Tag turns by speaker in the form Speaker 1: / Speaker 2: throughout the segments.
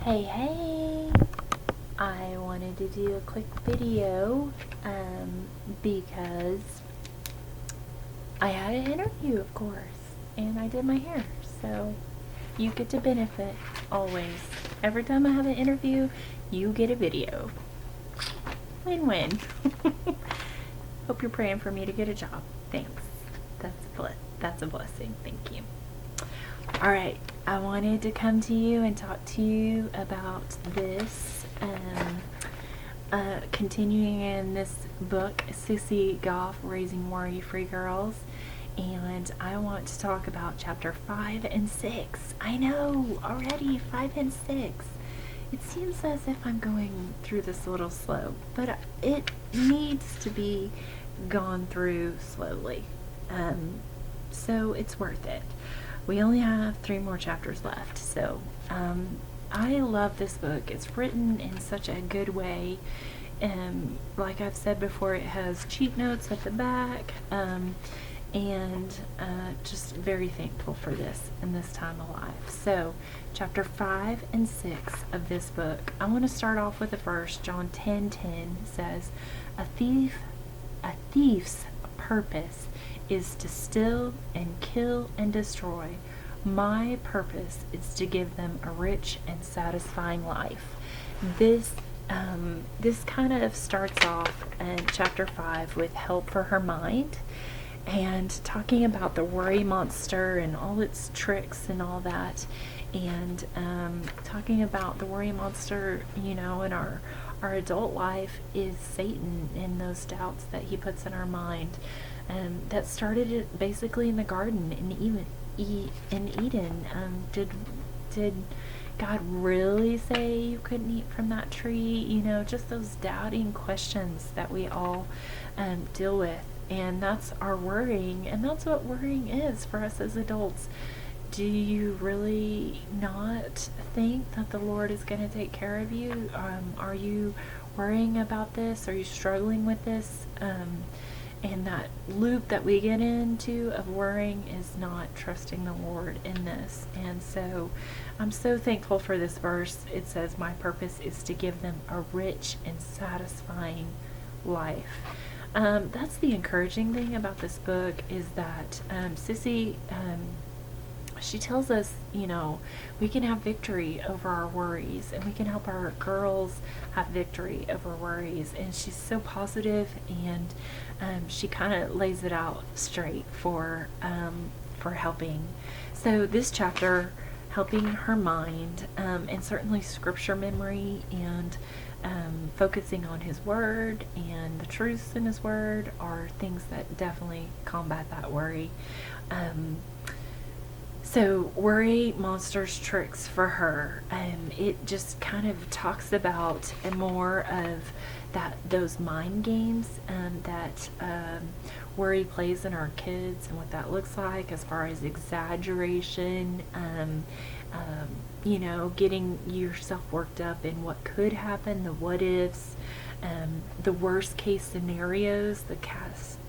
Speaker 1: Hey, I wanted to do a quick video because I had an interview, of course, and I did my hair, so you get to benefit always. Every time I have an interview, you get a video. Win-win. Hope you're praying for me to get a job. Thanks. That's a blessing. Thank you. Alright, I wanted to come to you and talk to you about this, continuing in this book, Sissy, Goff, Raising Worry-Free Girls, and I want to talk about chapter 5 and 6. I know, already 5 and 6. It seems as if I'm going through this a little slow, but it needs to be gone through slowly, so it's worth it. We only have 3 more chapters left, so I love this book. It's written in such a good way. Like I've said before, it has cheat notes at the back, and just very thankful for this in this time of life. So, chapter 5 and 6 of this book. I want to start off with the verse. John 10:10 says, "A thief's purpose is to steal and kill and destroy. My purpose is to give them a rich and satisfying life." This kind of starts off in chapter 5 with help for her mind and talking about the worry monster and all its tricks and all that, and talking about the worry monster, in our adult life is Satan and those doubts that he puts in our mind. That started it basically in the garden in Eden. Did God really say you couldn't eat from that tree? Just those doubting questions that we all deal with, and that's our worrying, and that's what worrying is for us as adults. Do you really not think that the Lord is going to take care of you? Are you worrying about this? Are you struggling with this? And that loop that we get into of worrying is not trusting the Lord in this. And so I'm so thankful for this verse. It says, "My purpose is to give them a rich and satisfying life." That's the encouraging thing about this book, is that Sissy, she tells us, we can have victory over our worries, and we can help our girls have victory over worries. And she's so positive, and she kind of lays it out straight for helping. So this chapter, helping her mind, and certainly scripture memory, and focusing on his word and the truths in his word are things that definitely combat that worry. So worry monsters tricks for her. It just kind of talks about more of those mind games that worry plays in our kids, and what that looks like as far as exaggeration, getting yourself worked up in what could happen, the what ifs, the worst case scenarios, the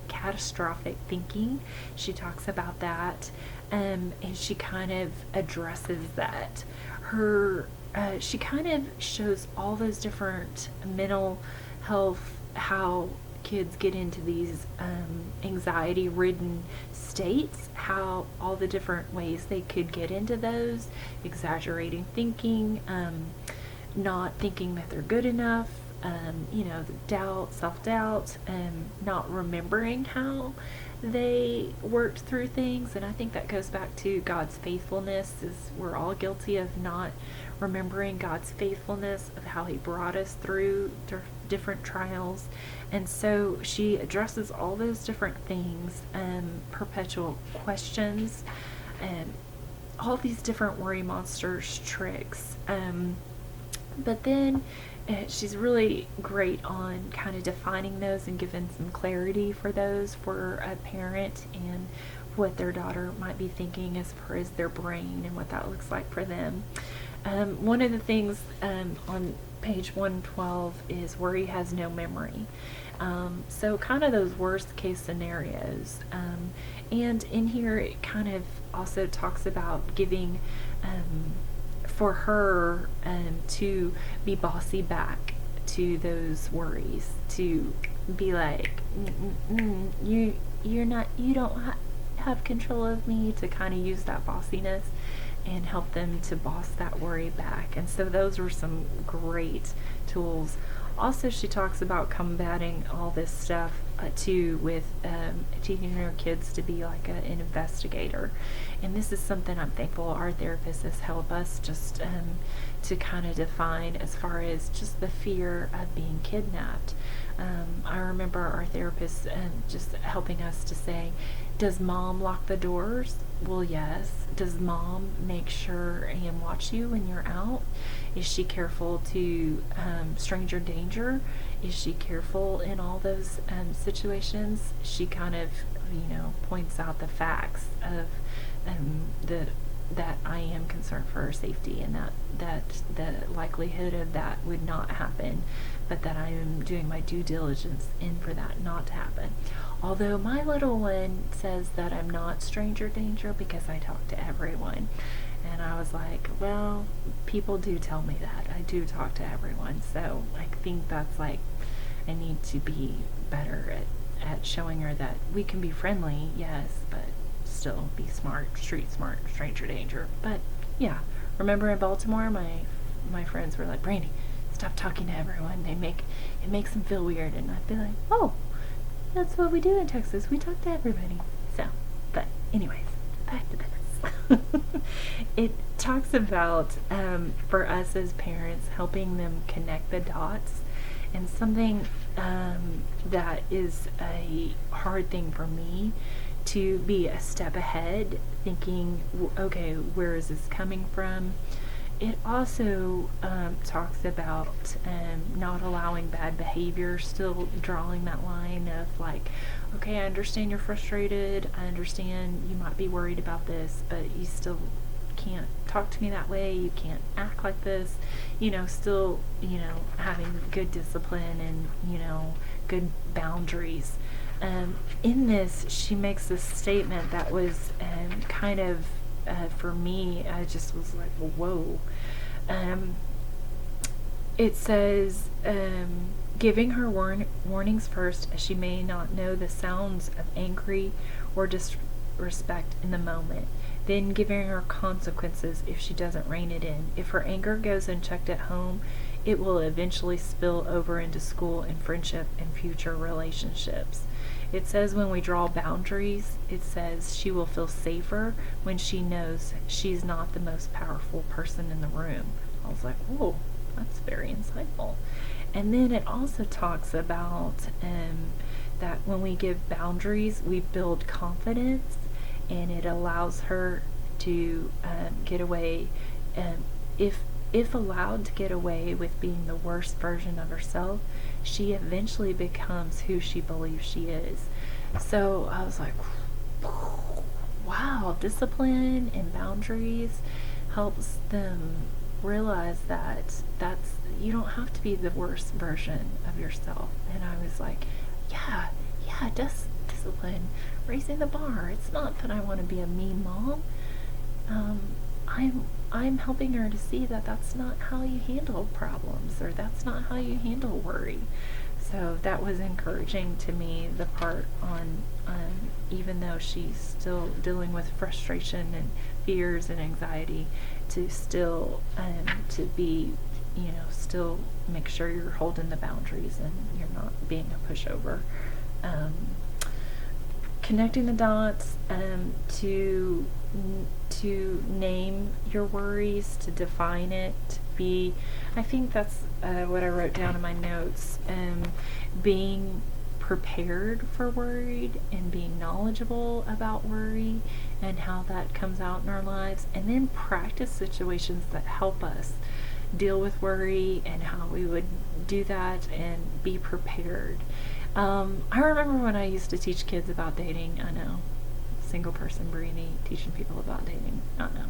Speaker 1: catastrophic thinking. She talks about that, and she kind of addresses that. She kind of shows all those different mental health, how kids get into these anxiety-ridden states, how all the different ways they could get into those, exaggerating thinking, not thinking that they're good enough, the doubt, self-doubt, not remembering how they worked through things. And I think that goes back to God's faithfulness, is we're all guilty of not remembering God's faithfulness, of how he brought us through different trials. And so she addresses all those different things, perpetual questions, and all these different worry monsters tricks. But then she's really great on kind of defining those and giving some clarity for those, for a parent, and what their daughter might be thinking as far as their brain and what that looks like for them. One of the things on page 112 is worry has no memory. So kind of those worst case scenarios. And in here it kind of also talks about giving for her to be bossy back to those worries, to be like, you don't have control of me, to kind of use that bossiness and help them to boss that worry back. And so those were some great tools. Also, she talks about combating all this stuff too with teaching her kids to be like an investigator. And this is something I'm thankful our therapists has helped us just to kind of define as far as just the fear of being kidnapped. I remember our therapist just helping us to say, does mom lock the doors? Well, yes. Does mom make sure and watch you when you're out? Is she careful to stranger danger? Is she careful in all those situations? She kind of, points out the facts of that I am concerned for her safety, and that the likelihood of that would not happen, but that I am doing my due diligence in for that not to happen. Although my little one says that I'm not stranger danger because I talk to everyone. And I was like, well, people do tell me that. I do talk to everyone. So I think that's like, I need to be better at showing her that we can be friendly, yes, but still be smart, street smart, stranger danger. But yeah, remember in Baltimore, my friends were like, Brandy, stop talking to everyone. It makes them feel weird. And I'd be like, oh, that's what we do in Texas. We talk to everybody. So, but anyways, back to this. It talks about, for us as parents, helping them connect the dots. And something that is a hard thing for me to be a step ahead, thinking, okay, where is this coming from? It also talks about not allowing bad behavior, still drawing that line of like, okay, I understand you're frustrated, I understand you might be worried about this, but you still can't talk to me that way, you can't act like this, still, having good discipline and, good boundaries. In this, she makes this statement that was kind of, for me, I just was like, whoa. It says, giving her warnings first, as she may not know the sounds of angry or disrespect in the moment. Then giving her consequences if she doesn't rein it in. If her anger goes unchecked at home, it will eventually spill over into school and friendship and future relationships. It says when we draw boundaries, it says she will feel safer when she knows she's not the most powerful person in the room. I was like, whoa, that's very insightful. And then it also talks about that when we give boundaries, we build confidence, and it allows her to get away, if allowed to get away with being the worst version of herself, she eventually becomes who she believes she is. So I was like, wow, discipline and boundaries helps them realize that you don't have to be the worst version of yourself. And I was like, yeah, discipline, raising the bar. It's not that I want to be a mean mom. I'm helping her to see that that's not how you handle problems, or that's not how you handle worry. So that was encouraging to me, the part on even though she's still dealing with frustration and fears and anxiety, to still to be, still make sure you're holding the boundaries and you're not being a pushover. Connecting the dots, to name your worries, to define it, to be, I think that's what I wrote down in my notes, being prepared for worried and being knowledgeable about worry and how that comes out in our lives, and then practice situations that help us deal with worry and how we would do that and be prepared. I remember when I used to teach kids about dating. I know, single person Brini teaching people about dating. I don't know,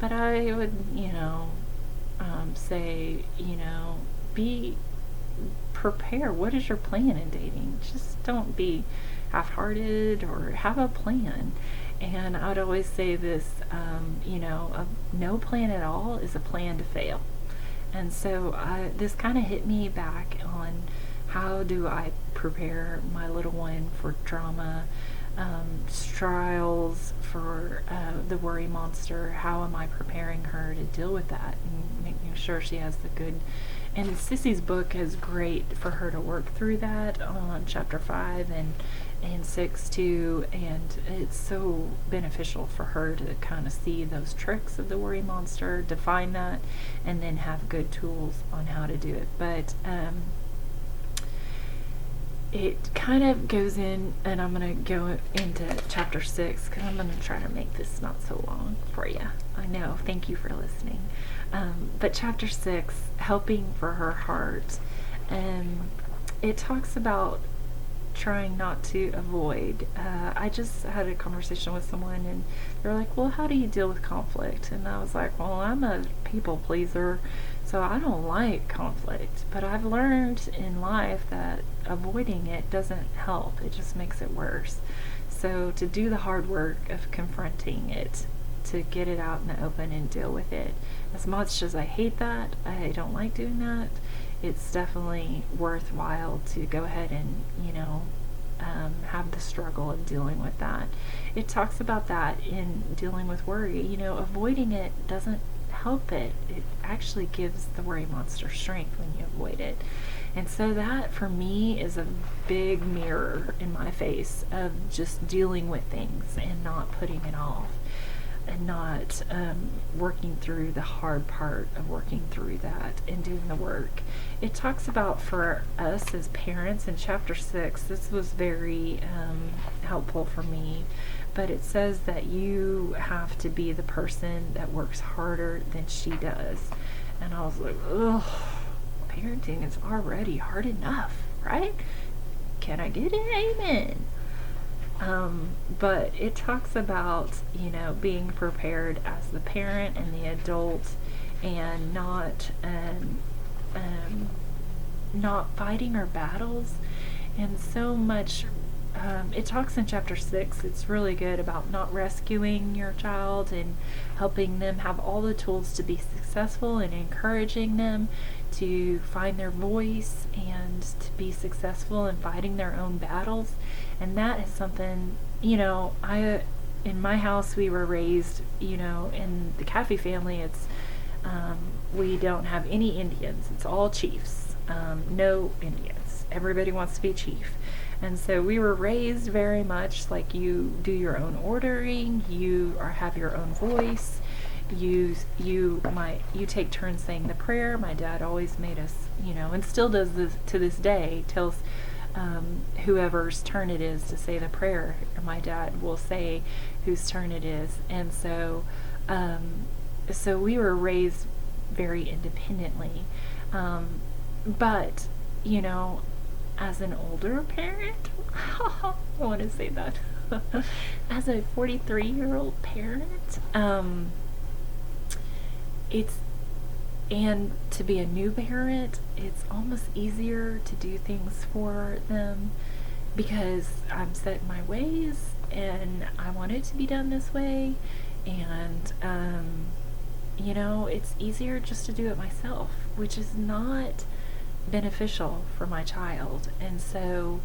Speaker 1: but I would, say, be prepare. What is your plan in dating? Just don't be half-hearted, or have a plan. And I would always say this, no plan at all is a plan to fail. And so this kind of hit me back on how do I prepare my little one for trauma, trials, for the worry monster. How am I preparing her to deal with that and making sure she has the good. And Sissy's book is great for her to work through that on chapter 5 and 6 too, and it's so beneficial for her to kind of see those tricks of the worry monster, define that, and then have good tools on how to do it. But it kind of goes in, and I'm going to go into chapter 6 because I'm going to try to make this not so long for you. I know, thank you for listening. But chapter 6, helping for her heart, it talks about trying not to avoid. I just had a conversation with someone and they're like, well, how do you deal with conflict? And I was like, well, I'm a people pleaser, so I don't like conflict, but I've learned in life that avoiding it doesn't help. It just makes it worse. So to do the hard work of confronting it, to get it out in the open and deal with it. As much as I hate that, I don't like doing that, it's definitely worthwhile to go ahead and, have the struggle of dealing with that. It talks about that in dealing with worry. Avoiding it doesn't help it. It actually gives the worry monster strength when you avoid it. And so that, for me, is a big mirror in my face of just dealing with things and not putting it off. And not working through the hard part of working through that and doing the work. It talks about, for us as parents, in chapter 6, this was very helpful for me, but it says that you have to be the person that works harder than she does. And I was like, ugh, parenting is already hard enough, right? Can I get an amen? But it talks about, being prepared as the parent and the adult, and not fighting our battles. And so much, it talks in chapter 6, it's really good about not rescuing your child and helping them have all the tools to be successful and encouraging them to find their voice and to be successful in fighting their own battles. And that is something, in my house we were raised, in the Caffey family, it's, we don't have any Indians. It's all chiefs. No Indians. Everybody wants to be chief. And so we were raised very much like you do your own ordering, have your own voice, you take turns saying the prayer. My dad always made us, and still does this to this day, tells whoever's turn it is to say the prayer. My dad will say whose turn it is. And so so we were raised very independently. But, as an older parent, I want to say that, as a 43-year-old parent, and to be a new parent, it's almost easier to do things for them because I'm set in my ways and I want it to be done this way. And, it's easier just to do it myself, which is not beneficial for my child. And so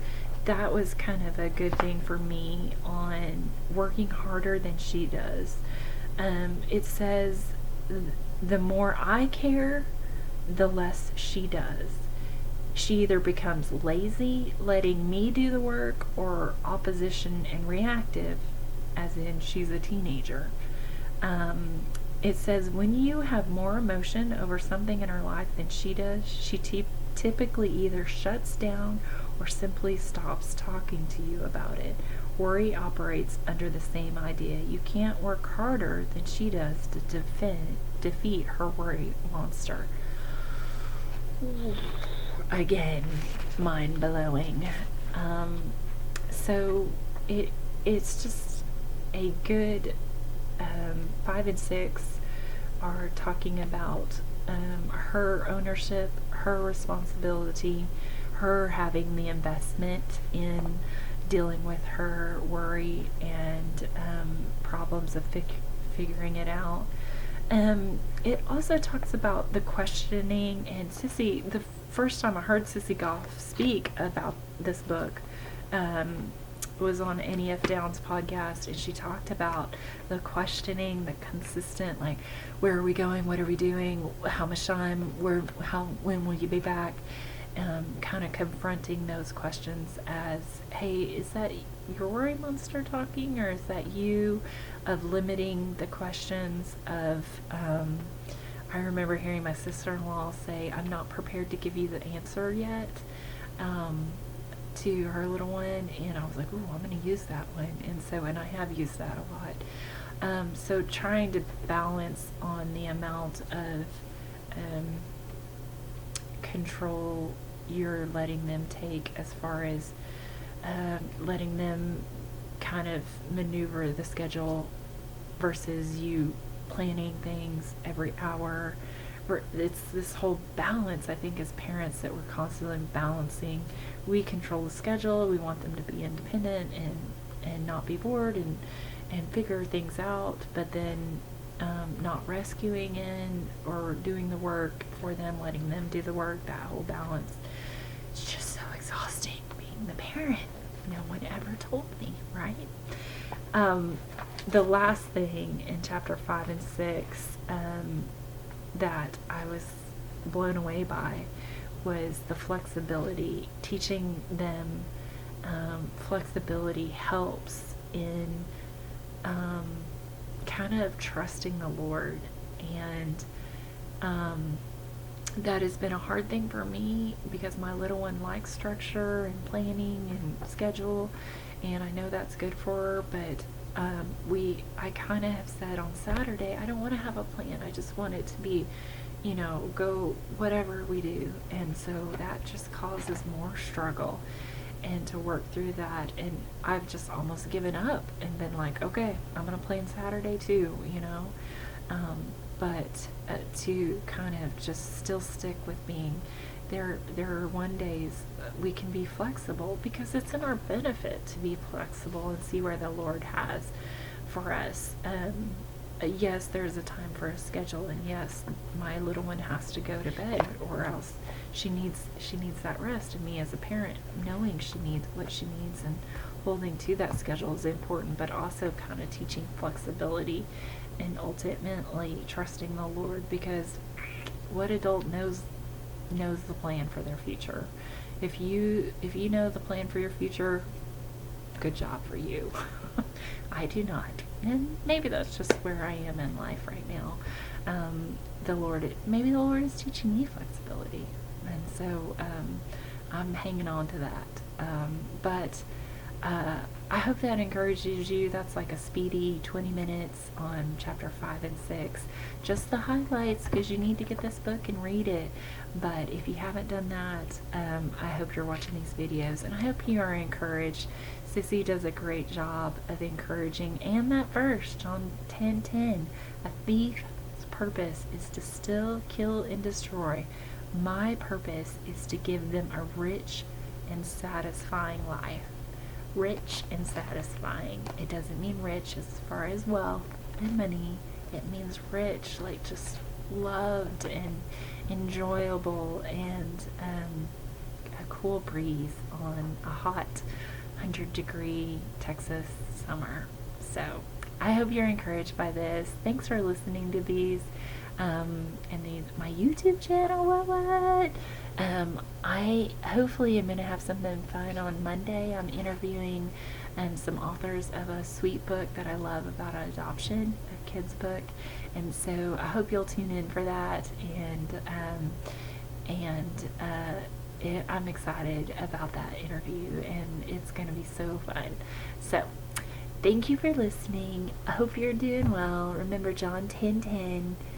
Speaker 1: that was kind of a good thing for me on working harder than she does. It says, the more I care, the less she does. She either becomes lazy, letting me do the work, or opposition and reactive, as in she's a teenager. It says, when you have more emotion over something in her life than she does, she typically either shuts down or simply stops talking to you about it. Worry operates under the same idea. You can't work harder than she does to defeat her worry monster. Again, mind-blowing. So it's just a good 5 and 6 are talking about her ownership, her responsibility, her having the investment in dealing with her worry and problems of figuring it out. It also talks about the questioning, and Sissy, the first time I heard Sissy Goff speak about this book, was on NEF Downs podcast, and she talked about the questioning, the consistent, like, where are we going, what are we doing, how much time, when will you be back, kind of confronting those questions as, hey, is that your worry monster talking, or is that you, of limiting the questions of, I remember hearing my sister-in-law say, I'm not prepared to give you the answer yet, to her little one, and I was like, ooh, I'm going to use that one, and I have used that a lot. So trying to balance on the amount of control you're letting them take, as far as letting them kind of maneuver the schedule versus you planning things every hour. It's this whole balance, I think, as parents, that we're constantly balancing. We control the schedule, we want them to be independent and not be bored and figure things out, but then not rescuing in or doing the work for them, letting them do the work. That whole balance, it's just so exhausting being the parent. No one ever told me, right? The last thing in chapter 5 and 6 that I was blown away by was the flexibility. Teaching them flexibility helps in kind of trusting the Lord, and that has been a hard thing for me, because my little one likes structure and planning and schedule, and I know that's good for her, but I kind of have said on Saturday, I don't want to have a plan. I just want it to be, go whatever we do. And so that just causes more struggle, and to work through that. And I've just almost given up and been like, okay, I'm going to plan Saturday too, but to kind of just still stick with being there are one days we can be flexible, because it's in our benefit to be flexible and see where the Lord has for us. Yes, there's a time for a schedule, and yes, my little one has to go to bed, or else she needs that rest. And me as a parent, knowing she needs what she needs and holding to that schedule is important, but also kind of teaching flexibility and ultimately trusting the Lord, because what adult knows the plan for their future? If you know the plan for your future, good job for you. I do not, and maybe that's just where I am in life right now. Maybe the Lord is teaching me flexibility, and so I'm hanging on to that. But I hope that encourages you. That's like a speedy 20 minutes on chapter 5 and 6. Just the highlights, because you need to get this book and read it. But if you haven't done that, I hope you're watching these videos, and I hope you are encouraged. Sissy does a great job of encouraging. And that verse, John 10:10, a thief's purpose is to steal, kill, and destroy. My purpose is to give them a rich and satisfying life. Rich and satisfying. It doesn't mean rich as far as wealth and money. It means rich, like just loved and enjoyable, and a cool breeze on a hot 100-degree Texas summer. So I hope you're encouraged by this. Thanks for listening to these. And my YouTube channel, what? I hopefully am going to have something fun on Monday. I'm interviewing some authors of a sweet book that I love about adoption, a kid's book, and so I hope you'll tune in for that. I'm excited about that interview, and it's going to be so fun. So thank you for listening. I hope you're doing well. Remember John 10:10.